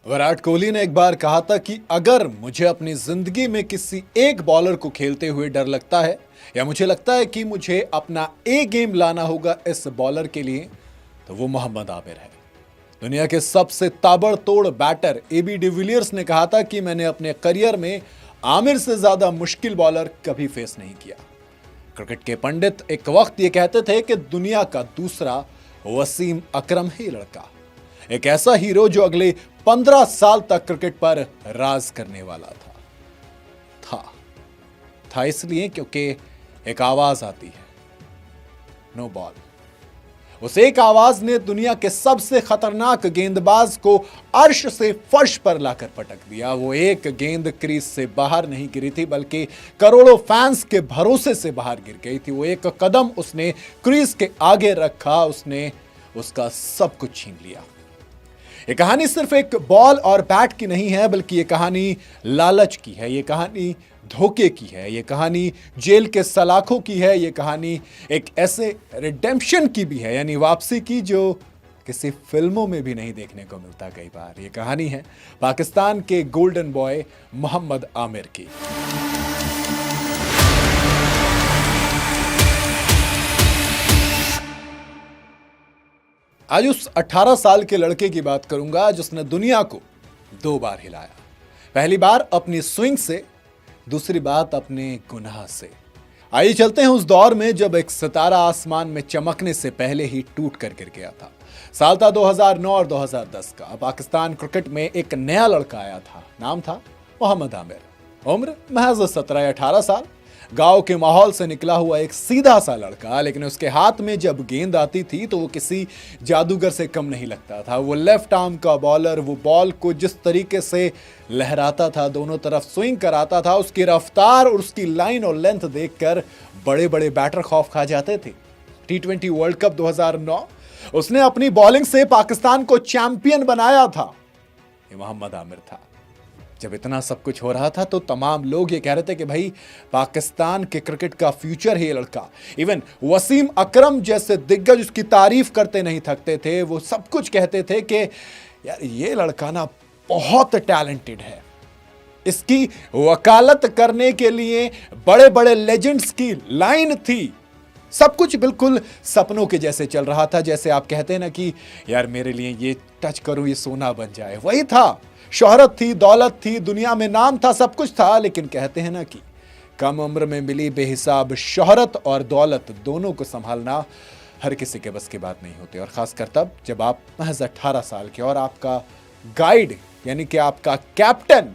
विराट कोहली ने एक बार कहा था कि अगर मुझे अपनी जिंदगी में किसी एक बॉलर को खेलते हुए डर लगता है या मुझे लगता है कि मुझे अपना ए गेम लाना होगा इस बॉलर के लिए, तो वो मोहम्मद आमिर है। दुनिया के सबसे ताबड़तोड़ बैटर एबी डिविलियर्स ने कहा था कि मैंने अपने करियर में आमिर से ज्यादा मुश्किल बॉलर कभी फेस नहीं किया। क्रिकेट के पंडित एक वक्त ये कहते थे कि दुनिया का दूसरा वसीम अकरम ही लड़का, एक ऐसा हीरो जो अगले 15 साल तक क्रिकेट पर राज करने वाला था इसलिए क्योंकि एक आवाज आती है, नो बॉल। उस एक आवाज ने दुनिया के सबसे खतरनाक गेंदबाज को अर्श से फर्श पर लाकर पटक दिया। वो एक गेंद क्रीज से बाहर नहीं गिरी थी, बल्कि करोड़ों फैंस के भरोसे से बाहर गिर गई थी। वो एक कदम उसने क्रीज के आगे रखा, उसने उसका सब कुछ छीन लिया। ये कहानी सिर्फ एक बॉल और बैट की नहीं है, बल्कि ये कहानी लालच की है, ये कहानी धोखे की है, ये कहानी जेल के सलाखों की है, ये कहानी एक ऐसे रिडेम्पशन की भी है, यानी वापसी की, जो किसी फिल्मों में भी नहीं देखने को मिलता कई बार। ये कहानी है पाकिस्तान के गोल्डन बॉय मोहम्मद आमिर की। आज उस 18 साल के लड़के की बात करूंगा जिसने दुनिया को 2 बार हिलाया। पहली बार अपनी स्विंग से, दूसरी बात अपने गुनाह से। आइए चलते हैं उस दौर में जब एक सितारा आसमान में चमकने से पहले ही टूट कर गिर गया था। साल था 2009 और 2010 का। पाकिस्तान क्रिकेट में एक नया लड़का आया था, नाम था मोहम्मद आमिर। उम्र महज 17 या 18 साल। गांव के माहौल से निकला हुआ एक सीधा सा लड़का, लेकिन उसके हाथ में जब गेंद आती थी तो वो किसी जादूगर से कम नहीं लगता था। वो लेफ्ट आर्म का बॉलर, वो बॉल को जिस तरीके से लहराता था, दोनों तरफ स्विंग कराता था, उसकी रफ्तार और उसकी लाइन और लेंथ देखकर बड़े बड़े बैटर खौफ खा जाते थे। T20 वर्ल्ड कप 2009 उसने अपनी बॉलिंग से पाकिस्तान को चैंपियन बनाया था। ये मोहम्मद आमिर था। जब इतना सब कुछ हो रहा था तो तमाम लोग ये कह रहे थे कि भाई पाकिस्तान के क्रिकेट का फ्यूचर है ये लड़का। इवन वसीम अकरम जैसे दिग्गज उसकी तारीफ करते नहीं थकते थे। वो सब कुछ कहते थे कि यार ये लड़का ना बहुत टैलेंटेड है। इसकी वकालत करने के लिए बड़े बड़े लेजेंड्स की लाइन थी। सब कुछ बिल्कुल सपनों के जैसे चल रहा था। जैसे आप कहते हैं ना कि यार मेरे लिए ये टच करूं ये सोना बन जाए, वही था। शोहरत थी, दौलत थी, दुनिया में नाम था, सब कुछ था। लेकिन कहते हैं ना कि कम उम्र में मिली बेहिसाब शोहरत और दौलत दोनों को संभालना हर किसी के बस की बात नहीं होती। और खासकर तब जब आप महज 18 साल के और आपका गाइड यानी कि आपका कैप्टन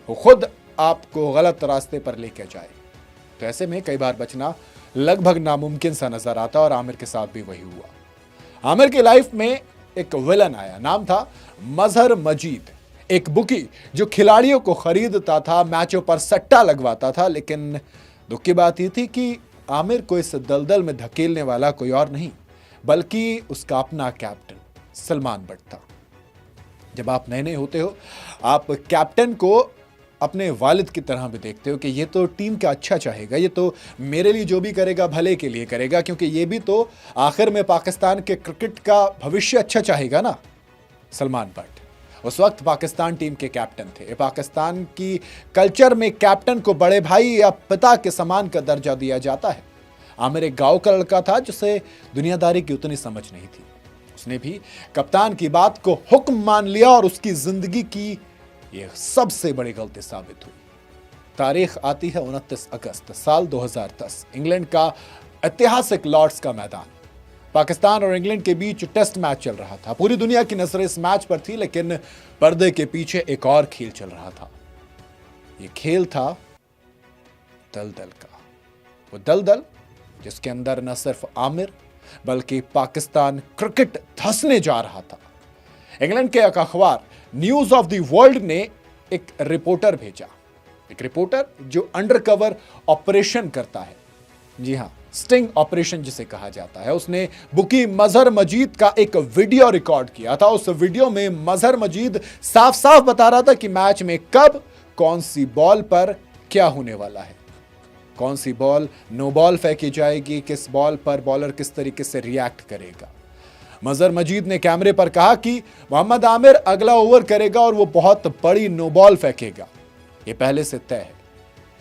वो खुद आपको गलत रास्ते पर लेके जाए। तो ऐसे में कई बार बचना लगभग नामुमकिन सा नजर आता और आमिर के साथ भी वही हुआ। आमिर की लाइफ में एक विलन आया, नाम था मजहर मजीद, एक बुकी जो खिलाड़ियों को खरीदता था, मैचों पर सट्टा लगवाता था। लेकिन दुख की बात यह थी कि आमिर को इस दलदल में धकेलने वाला कोई और नहीं बल्कि उसका अपना कैप्टन सलमान बट था। जब आप नए नए होते हो आप कैप्टन को अपने वालिद की तरह भी देखते हो कि ये तो टीम का अच्छा चाहेगा, ये तो मेरे लिए जो भी करेगा भले के लिए करेगा, क्योंकि ये भी तो आखिर में पाकिस्तान के क्रिकेट का भविष्य अच्छा चाहेगा ना। सलमान बट उस वक्त पाकिस्तान टीम के कैप्टन थे। पाकिस्तान की कल्चर में कैप्टन को बड़े भाई या पिता के समान का दर्जा दिया जाता है। आमिर एक गांव का लड़का था जिसे दुनियादारी की उतनी समझ नहीं थी। उसने भी कप्तान की बात को हुक्म मान लिया और उसकी जिंदगी की यह सबसे बड़ी गलती साबित हुई। तारीख आती है 29 अगस्त साल 2010। इंग्लैंड का ऐतिहासिक लॉर्ड्स का मैदान। पाकिस्तान और इंग्लैंड के बीच टेस्ट मैच चल रहा था। पूरी दुनिया की नजरें इस मैच पर थी, लेकिन पर्दे के पीछे एक और खेल चल रहा था। यह खेल था दलदल का। वो दलदल जिसके अंदर न सिर्फ आमिर बल्कि पाकिस्तान क्रिकेट धंसने जा रहा था। इंग्लैंड के एक अखबार न्यूज ऑफ द वर्ल्ड ने एक रिपोर्टर भेजा, एक रिपोर्टर जो अंडरकवर ऑपरेशन करता है। जी हां, स्टिंग ऑपरेशन जिसे कहा जाता है। उसने बुकी मजहर मजीद का एक वीडियो रिकॉर्ड किया था। उस वीडियो में मजहर मजीद साफ साफ बता रहा था कि मैच में कब कौन सी बॉल पर क्या होने वाला है, कौन सी बॉल नो बॉल फेंकी जाएगी, किस बॉल पर बॉलर किस तरीके से रिएक्ट करेगा। मजहर मजीद ने कैमरे पर कहा कि मोहम्मद आमिर अगला ओवर करेगा और वो बहुत बड़ी नो बॉल फेंकेगा, ये पहले से तय है।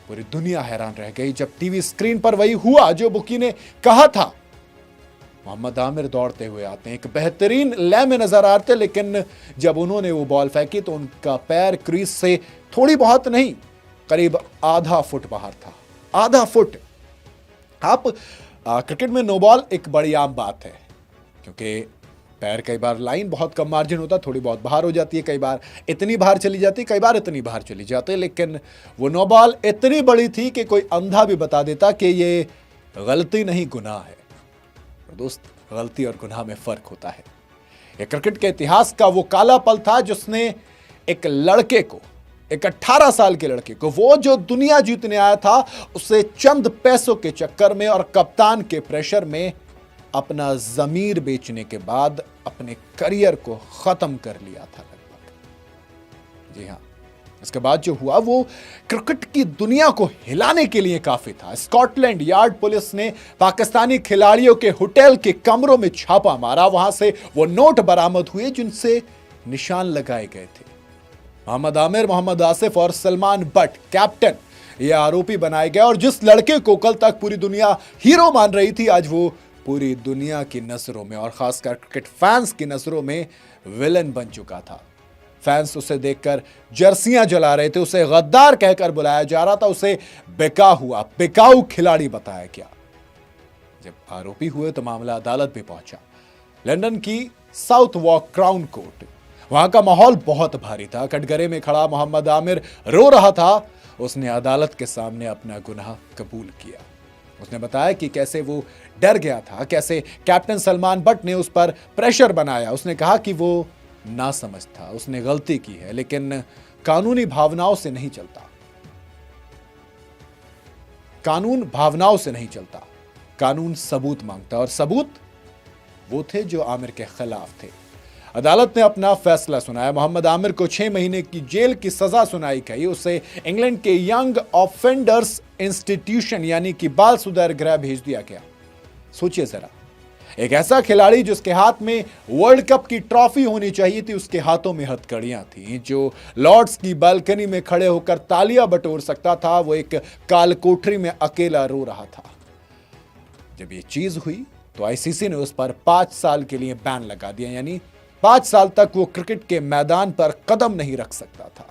पूरी दुनिया हैरान रह गई जब टीवी स्क्रीन पर वही हुआ जो बुकी ने कहा था। मोहम्मद आमिर दौड़ते हुए आते हैं, एक बेहतरीन लय में नजर आते, लेकिन जब उन्होंने वो बॉल फेंकी तो उनका पैर क्रीज से थोड़ी बहुत नहीं, करीब आधा फुट बाहर था। आधा फुट। आप क्रिकेट में नो बॉल एक बड़ी आम बात है, क्योंकि पैर कई बार लाइन बहुत कम मार्जिन होता, थोड़ी बहुत बाहर हो जाती है, कई बार इतनी बाहर चली जाती है, कई बार इतनी बाहर चली जाती है, लेकिन वो नो बॉल इतनी बड़ी थी कि कोई अंधा भी बता देता कि ये गलती नहीं गुनाह है। दोस्त, गलती और गुनाह में फर्क होता है। ये क्रिकेट के इतिहास का वो काला पल था जिसने एक लड़के को, एक 18 साल के लड़के को, वो जो दुनिया जीतने आया था, उसे चंद पैसों के चक्कर में और कप्तान के प्रेशर में अपना जमीर बेचने के बाद अपने करियर को खत्म कर लिया था लगभग। जी हां, इसके बाद जो हुआ वो क्रिकेट की दुनिया को हिलाने के लिए काफी था। स्कॉटलैंड यार्ड पुलिस ने पाकिस्तानी खिलाड़ियों के होटल के कमरों में छापा मारा, वहां से वो नोट बरामद हुए जिनसे निशान लगाए गए थे। मोहम्मद आमिर, मोहम्मद आसिफ और सलमान बट कैप्टन ये आरोपी बनाए गए, और जिस लड़के को कल तक पूरी दुनिया हीरो मान रही थी, आज वो पूरी दुनिया की नजरों में और खासकर क्रिकेट फैंस की नजरों में विलन बन चुका था। फैंस उसे देखकर जर्सियां जला रहे थे, उसे गद्दार कहकर बुलाया जा रहा था, उसे बेका हुआ, बेकाऊ खिलाड़ी बताया गया। जब आरोपी हुए तो मामला अदालत भी पहुंचा, लंदन की साउथ वॉक क्राउन कोर्ट। वहां का माहौल बहुत भारी था। कटघरे में खड़ा मोहम्मद आमिर रो रहा था। उसने अदालत के सामने अपना गुनाह कबूल किया। उसने बताया कि कैसे वो डर गया था, कैसे कैप्टन सलमान बट ने उस पर प्रेशर बनाया। उसने कहा कि वो नासमझ था, उसने गलती की है, लेकिन कानूनी भावनाओं से नहीं चलता। कानून भावनाओं से नहीं चलता, कानून सबूत मांगता, और सबूत वो थे जो आमिर के खिलाफ थे। अदालत ने अपना फैसला सुनाया। मोहम्मद आमिर को 6 महीने की जेल की सजा सुनाई गई। उसे इंग्लैंड के यंग ऑफेंडर्स इंस्टीट्यूशन यानी कि बाल सुधार गृह भेज दिया गया। सोचिए जरा, एक ऐसा खिलाड़ी जिसके हाथ में वर्ल्ड कप की ट्रॉफी होनी चाहिए थी, उसके हाथों में हथकड़ियां थी, जो लॉर्ड्स की बालकनी में खड़े होकर तालियां बटोर सकता था, वो एक काल कोठरी में अकेला रो रहा था। जब ये चीज हुई तो आईसीसी ने उस पर 5 साल के लिए बैन लगा दिया, यानी 5 साल तक वो क्रिकेट के मैदान पर कदम नहीं रख सकता था।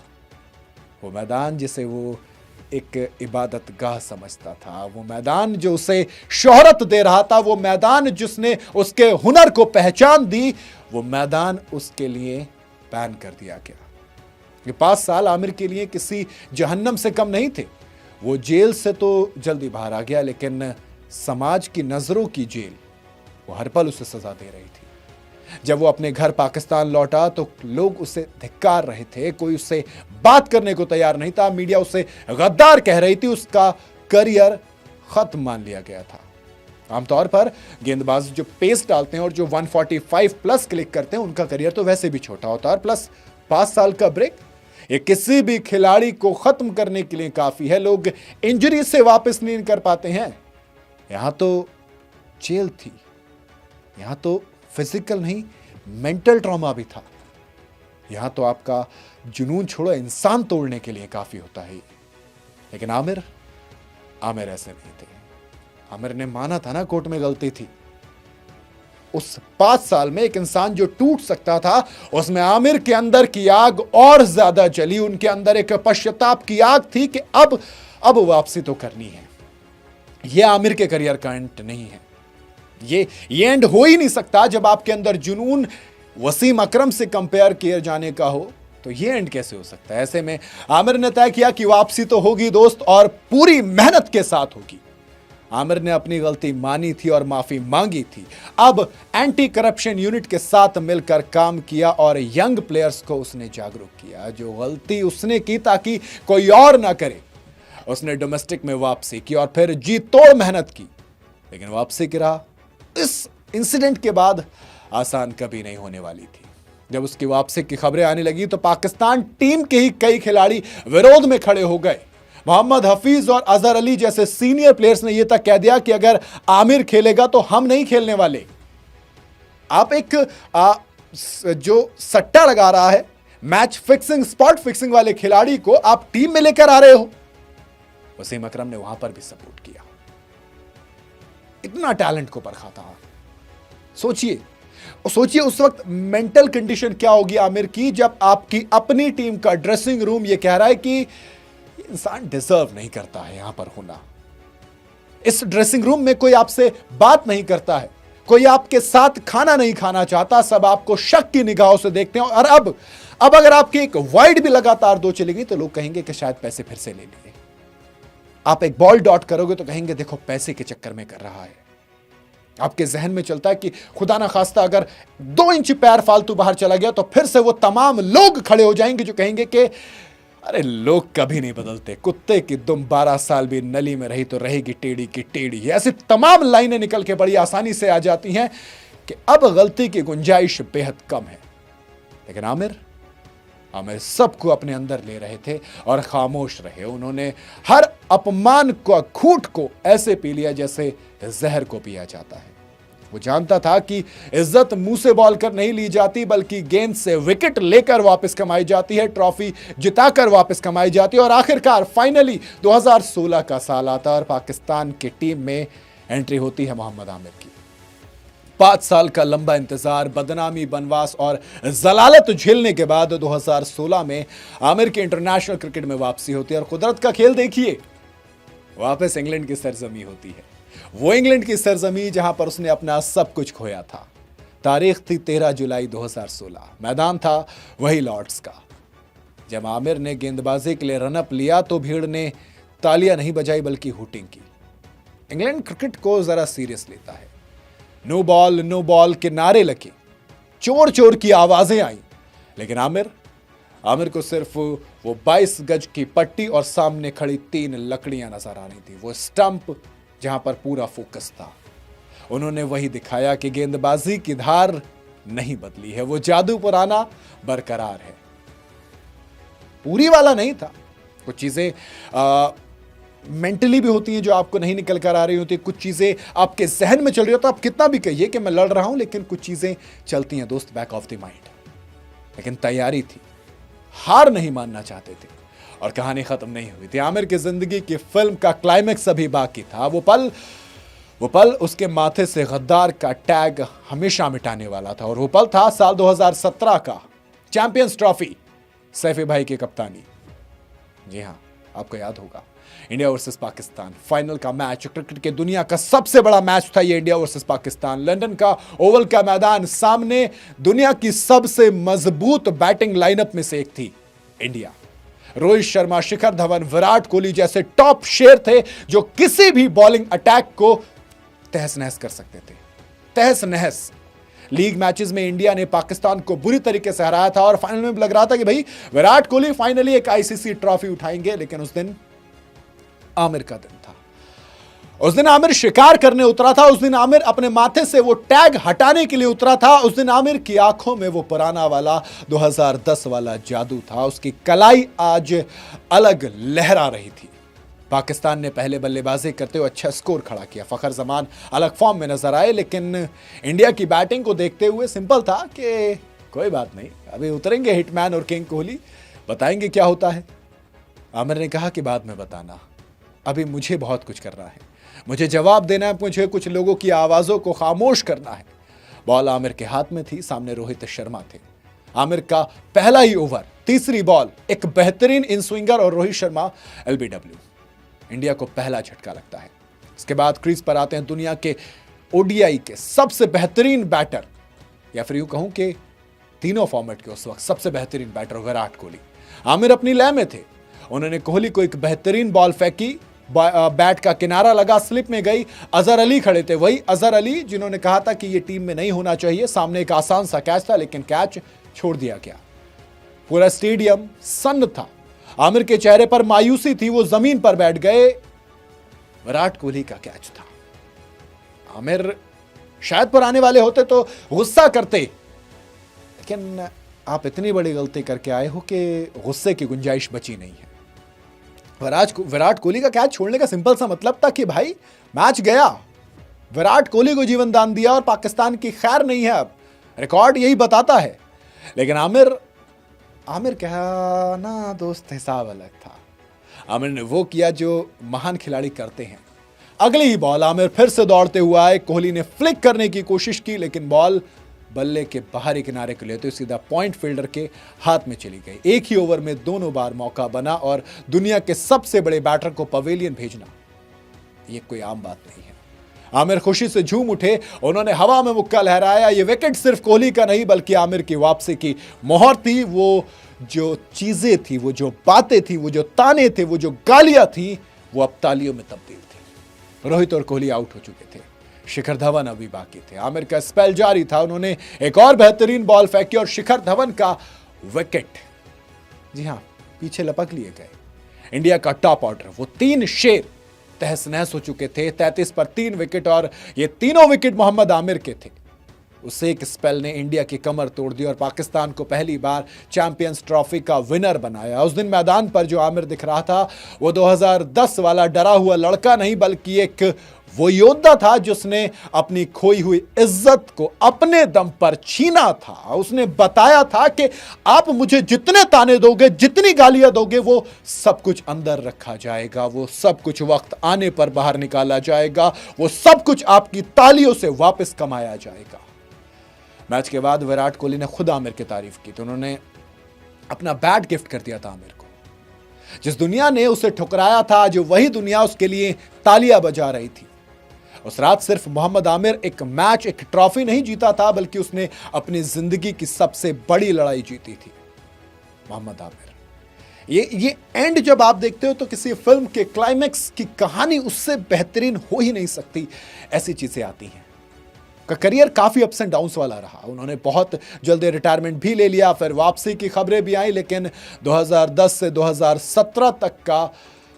वो मैदान जिसे वो एक इबादत गाह समझता था, वो मैदान जो उसे शोहरत दे रहा था, वो मैदान जिसने उसके हुनर को पहचान दी, वो मैदान उसके लिए बैन कर दिया गया। ये 5 साल आमिर के लिए किसी जहन्नम से कम नहीं थे। वो जेल से तो जल्दी बाहर आ गया, लेकिन समाज की नजरों की जेल वो हर पल उसे सजा दे रही थी। जब वो अपने घर पाकिस्तान लौटा तो लोग उसे धिक्कार रहे थे, कोई उससे बात करने को तैयार नहीं था। मीडिया उसे गद्दार कह रही थी, उसका करियर खत्म मान लिया गया था। आमतौर पर गेंदबाज जो पेस डालते हैं और जो 145 प्लस क्लिक करते हैं, उनका करियर तो वैसे भी छोटा होता है, प्लस 5 साल का ब्रेक ये किसी भी खिलाड़ी को खत्म करने के लिए काफी है। लोग इंजरी से वापस नहीं कर पाते हैं। यहां तो जेल थी, यहां तो फिजिकल नहीं मेंटल ट्रॉमा भी था। यहां तो आपका जुनून छोड़ो, इंसान तोड़ने के लिए काफी होता है। लेकिन आमिर ऐसे नहीं थे। आमिर ने माना था ना कोर्ट में गलती थी। उस 5 साल में एक इंसान जो टूट सकता था, उसमें आमिर के अंदर की आग और ज्यादा जली। उनके अंदर एक पश्चाताप की आग थी कि अब वापसी तो करनी है। यह आमिर के करियर का एंड नहीं है। ये एंड हो ही नहीं सकता। जब आपके अंदर जुनून वसीम अकरम से कंपेयर किए जाने का हो तो ये एंड कैसे हो सकता है। ऐसे में आमिर ने तय किया कि वापसी तो होगी दोस्त, और पूरी मेहनत के साथ होगी। आमिर ने अपनी गलती मानी थी और माफी मांगी थी। अब एंटी करप्शन यूनिट के साथ मिलकर काम किया और यंग प्लेयर्स को उसने जागरूक किया। जो गलती उसने की ताकि कोई और ना करे, उसने डोमेस्टिक में वापसी की और फिर जी तोड़ मेहनत की। लेकिन वापसी की राह इस इंसिडेंट के बाद आसान कभी नहीं होने वाली थी। जब उसकी वापसी की खबरें आने लगी तो पाकिस्तान टीम के ही कई खिलाड़ी विरोध में खड़े हो गए। मोहम्मद हफीज और अजहर अली जैसे सीनियर प्लेयर्स ने यह तक कह दिया कि अगर आमिर खेलेगा तो हम नहीं खेलने वाले। आप एक जो सट्टा लगा रहा है, मैच फिक्सिंग, स्पॉट फिक्सिंग वाले खिलाड़ी को आप टीम में लेकर आ रहे हो। वसीम अकरम ने वहां पर भी सपोर्ट किया, इतना टैलेंट को परखा था। सोचिए उस वक्त मेंटल कंडीशन क्या होगी आमिर की, जब आपकी अपनी टीम का ड्रेसिंग रूम यह कह रहा है कि इंसान डिजर्व नहीं करता है यहां पर होना। इस ड्रेसिंग रूम में कोई आपसे बात नहीं करता है, कोई आपके साथ खाना नहीं खाना चाहता, सब आपको शक की निगाहों से देखते हैं। और अब अगर आपकी एक वाइड भी लगातार 2 चली गई तो लोग कहेंगे कि शायद पैसे फिर से ले लिए। आप एक बॉल डॉट करोगे तो कहेंगे देखो पैसे के चक्कर में कर रहा है। आपके जहन में चलता है कि खुदा ना खास्ता अगर 2 इंच पैर फालतू बाहर चला गया तो फिर से वो तमाम लोग खड़े हो जाएंगे जो कहेंगे कि अरे लोग कभी नहीं बदलते, कुत्ते की दुम 12 साल भी नली में रही तो रहेगी टेढ़ी की टेढ़ी। ऐसी तमाम लाइनें निकल के बड़ी आसानी से आ जाती हैं कि अब गलती की गुंजाइश बेहद कम है। लेकिन आमिर सबको अपने अंदर ले रहे थे और खामोश रहे। उन्होंने हर अपमान को, खूंट को ऐसे पी लिया जैसे जहर को पिया जाता है। वो जानता था कि इज्जत मुंह से बॉल कर नहीं ली जाती, बल्कि गेंद से विकेट लेकर वापस कमाई जाती है, ट्रॉफी जिताकर वापस कमाई जाती है। और आखिरकार फाइनली 2016 का साल आता है और पाकिस्तान की टीम में एंट्री होती है मोहम्मद आमिर की। 5 साल का लंबा इंतजार, बदनामी, बनवास और जलालत झेलने के बाद 2016 में आमिर की इंटरनेशनल क्रिकेट में वापसी होती है। और कुदरत का खेल देखिए, वापस इंग्लैंड की सरजमी होती है, वो इंग्लैंड की सरजमी जहां पर उसने अपना सब कुछ खोया था। तारीख थी 13 जुलाई 2016, मैदान था वही लॉर्ड्स का। जब आमिर ने गेंदबाजी के लिए रनअप लिया तो भीड़ ने तालियां नहीं बजाई बल्कि हुटिंग की। इंग्लैंड क्रिकेट को जरा सीरियस लेता है। नो बॉल के नारे लगे, चोर चोर की आवाजें आई, लेकिन आमिर को सिर्फ वो 22 गज की पट्टी और सामने खड़ी 3 लकड़ियां नजर आ रही थी, वो स्टंप जहां पर पूरा फोकस था। उन्होंने वही दिखाया कि गेंदबाजी की धार नहीं बदली है, वो जादू पुराना बरकरार है। पूरी वाला नहीं था, कुछ चीजें मेंटली भी होती हैं जो आपको नहीं निकल कर आ रही होती, कुछ चीजें आपके जहन में चल रही हो तो आप कितना भी कहिए कि मैं लड़ रहा हूं, लेकिन कुछ चीजें चलती हैं दोस्त, बैक ऑफ द माइंड। लेकिन तैयारी थी, हार नहीं मानना चाहते थे और कहानी खत्म नहीं हुई थी। आमिर की जिंदगी की फिल्म का क्लाइमैक्स अभी बाकी था। वो पल उसके माथे से गद्दार का टैग हमेशा मिटाने वाला था। और वो पल था साल 2017 का चैंपियंस ट्रॉफी, सैफी भाई की कप्तानी। जी हां, आपको याद होगा, इंडिया वर्सेस पाकिस्तान फाइनल का मैच, क्रिकेट के दुनिया का सबसे बड़ा मैच था ये, इंडिया वर्सेस पाकिस्तान। लंदन का ओवल का मैदान, सामने दुनिया की सबसे मजबूत बैटिंग लाइनअप में से एक थी इंडिया। रोहित शर्मा, शिखर धवन, विराट कोहली जैसे टॉप शेर थे जो किसी भी बॉलिंग अटैक को तहस नहस कर सकते थे। तहस नहस। लीग मैचेस में इंडिया ने पाकिस्तान को बुरी तरीके से हराया था और फाइनल में लग रहा था कि भाई विराट कोहली फाइनली एक आईसीसी ट्रॉफी उठाएंगे। लेकिन उस दिन आमिर का दिन था। उस दिन आमिर शिकार करने उतरा था। उस दिन आमिर अपने माथे से वो टैग हटाने के लिए उतरा था। उस दिन आमिर की आंखों में वो पुराना वाला 2010 वाला जादू था। उसकी कलाई आज अलग लहरा रही थी। पाकिस्तान ने पहले बल्लेबाजी करते हुए अच्छा स्कोर खड़ा किया। फखर जमान अलग फॉर्म में नजर आए, लेकिन इंडिया की बैटिंग को देखते हुए सिंपल था कि कोई बात नहीं, अभी उतरेंगे हिटमैन और किंग कोहली, बताएंगे क्या होता है। आमिर ने कहा कि बाद में बताना, अभी मुझे बहुत कुछ करना है, मुझे जवाब देना है, मुझे कुछ लोगों की आवाजों को खामोश करना है। बॉल आमिर के हाथ में थी, सामने रोहित शर्मा थे। आमिर का पहला ही ओवर, तीसरी बॉल, एक बेहतरीन इन स्विंगर और रोहित शर्मा एलबीडब्ल्यू। इंडिया को पहला झटका लगता है। इसके बाद क्रीज पर आते हैं दुनिया के ओडीआई के सबसे बेहतरीन बैटर, या फिर यूं कहूं कि तीनों फॉर्मेट के उस वक्त सबसे बेहतरीन बैटर विराट कोहली। आमिर अपनी लय में थे। उन्होंने कोहली को एक बेहतरीन बॉल फेंकी, बैट का किनारा लगा, स्लिप में गई। अजहर अली खड़े थे, वही अजहर अली जिन्होंने कहा था कि यह टीम में नहीं होना चाहिए। सामने एक आसान सा कैच था, लेकिन कैच छोड़ दिया गया। पूरा स्टेडियम सन्न था। आमिर के चेहरे पर मायूसी थी, वो जमीन पर बैठ गए। विराट कोहली का कैच था। आमिर शायद पर आने वाले होते तो गुस्सा करते, लेकिन आप इतनी बड़ी गलती करके आए हो कि गुस्से की गुंजाइश बची नहीं है। विराट कोहली का कैच छोड़ने का सिंपल सा मतलब था कि भाई मैच गया, विराट कोहली को जीवन दान दिया और पाकिस्तान की खैर नहीं है अब। रिकॉर्ड यही बताता है। लेकिन आमिर कहा ना दोस्त, हिसाब अलग था। आमिर ने वो किया जो महान खिलाड़ी करते हैं। अगली ही बॉल आमिर फिर से दौड़ते हुए आए। कोहली ने फ्लिक करने की कोशिश की, लेकिन बॉल बल्ले के बाहरी किनारे को लेते सीधा पॉइंट फील्डर के हाथ में चली गई। एक ही ओवर में दोनों बार मौका बना और दुनिया के सबसे बड़े बैटर को पवेलियन भेजना ये कोई आम बात नहीं है। आमिर खुशी से झूम उठे, उन्होंने हवा में मुक्का लहराया। ये विकेट सिर्फ कोहली का नहीं बल्कि आमिर की वापसी की मोहर थी। वो जो चीजें थी, वो जो बातें थी, वो जो ताने थे, वो जो गालियां थी, वो अब तालियों में तब्दील थी। रोहित और कोहली आउट हो चुके थे, शिखर धवन अभी बाकी थे। आमिर का स्पेल जारी था। उन्होंने एक और बेहतरीन बॉल फेंकी और शिखर धवन का विकेट, जी हां, पीछे लपक लिए गए। इंडिया का टॉप ऑर्डर, वो 3 शेर तहस नहस हो चुके थे। 33 पर 3 विकेट और ये तीनों विकेट मोहम्मद आमिर के थे। उस एक स्पेल ने इंडिया की कमर तोड़ दी और पाकिस्तान को पहली बार चैंपियंस ट्रॉफी का विनर बनाया। उस दिन मैदान पर जो आमिर दिख रहा था वो 2010 वाला डरा हुआ लड़का नहीं बल्कि एक वो योद्धा था जिसने अपनी खोई हुई इज्जत को अपने दम पर छीना था। उसने बताया था कि आप मुझे जितने ताने दोगे, जितनी गालियां दोगे, वो सब कुछ अंदर रखा जाएगा, वो सब कुछ वक्त आने पर बाहर निकाला जाएगा, वो सब कुछ आपकी तालियों से वापस कमाया जाएगा। मैच के बाद विराट कोहली ने खुद आमिर की तारीफ की तो उन्होंने अपना बैट गिफ्ट कर दिया था आमिर को। जिस दुनिया ने उसे ठुकराया था, जो वही दुनिया उसके लिए तालियां बजा रही थी। उस रात सिर्फ मोहम्मद आमिर एक मैच, एक ट्रॉफी नहीं जीता था बल्कि उसने अपनी जिंदगी की सबसे बड़ी लड़ाई जीती थी। मोहम्मद आमिर, ये एंड जब आप देखते हो तो किसी फिल्म के क्लाइमैक्स की कहानी उससे बेहतरीन हो ही नहीं सकती। ऐसी चीजें आती हैं। का करियर काफी अप्स एंड डाउन्स वाला रहा। उन्होंने बहुत जल्दी रिटायरमेंट भी ले लिया, फिर वापसी की खबरें भी आई, लेकिन 2010 से 2017 तक का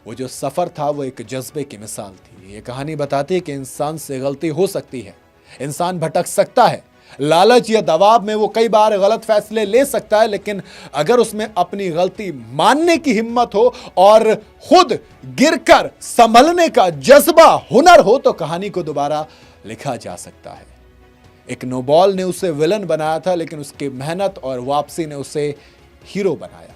वो जो सफर था वो एक जज्बे की मिसाल थी। ये कहानी बताती है कि इंसान से गलती हो सकती है, इंसान भटक सकता है, लालच या दबाव में वो कई बार गलत फैसले ले सकता है, लेकिन अगर उसमें अपनी गलती मानने की हिम्मत हो और खुद गिरकर संभलने का जज्बा, हुनर हो तो कहानी को दोबारा लिखा जा सकता है। एक नो बॉल ने उसे विलन बनाया था, लेकिन उसकी मेहनत और वापसी ने उसे हीरो बनाया।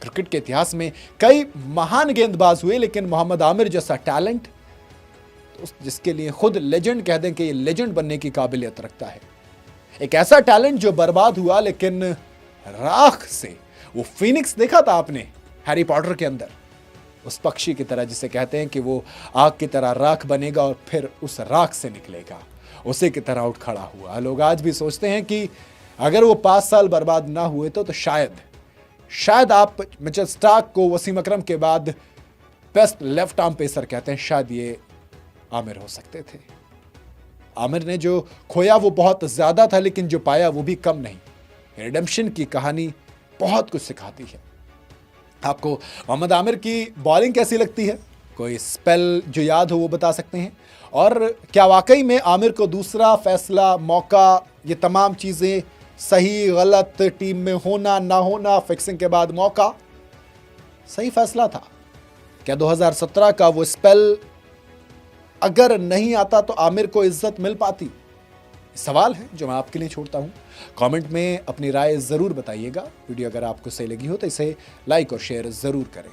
क्रिकेट के इतिहास में कई महान गेंदबाज हुए, लेकिन मोहम्मद आमिर जैसा टैलेंट, तो जिसके लिए खुद लेजेंड कह दें कि ये लेजेंड बनने की काबिलियत रखता है। एक ऐसा टैलेंट जो बर्बाद हुआ, लेकिन राख से, वो फिनिक्स देखा था आपने हैरी पॉटर के अंदर, उस पक्षी की तरह जिसे कहते हैं कि वो आग की तरह राख बनेगा और फिर उस राख से निकलेगा, उसी की तरह उठ खड़ा हुआ। लोग आज भी सोचते हैं कि अगर वो 5 साल बर्बाद ना हुए तो शायद आप मिचेल स्टार्क को वसीम अकरम के बाद बेस्ट लेफ्ट आर्म पेसर कहते हैं, शायद ये आमिर हो सकते थे। आमिर ने जो खोया वो बहुत ज्यादा था, लेकिन जो पाया वो भी कम नहीं। रिडेम्पशन की कहानी बहुत कुछ सिखाती है। आपको मोहम्मद आमिर की बॉलिंग कैसी लगती है? कोई स्पेल जो याद हो वो बता सकते हैं। और क्या वाकई में आमिर को दूसरा फैसला, मौका, ये तमाम चीज़ें सही गलत, टीम में होना ना होना, फिक्सिंग के बाद मौका, सही फैसला था? क्या 2017 का वो स्पेल अगर नहीं आता तो आमिर को इज्जत मिल पाती? सवाल है जो मैं आपके लिए छोड़ता हूं। कमेंट में अपनी राय जरूर बताइएगा। वीडियो अगर आपको सही लगी हो तो इसे लाइक और शेयर जरूर करें।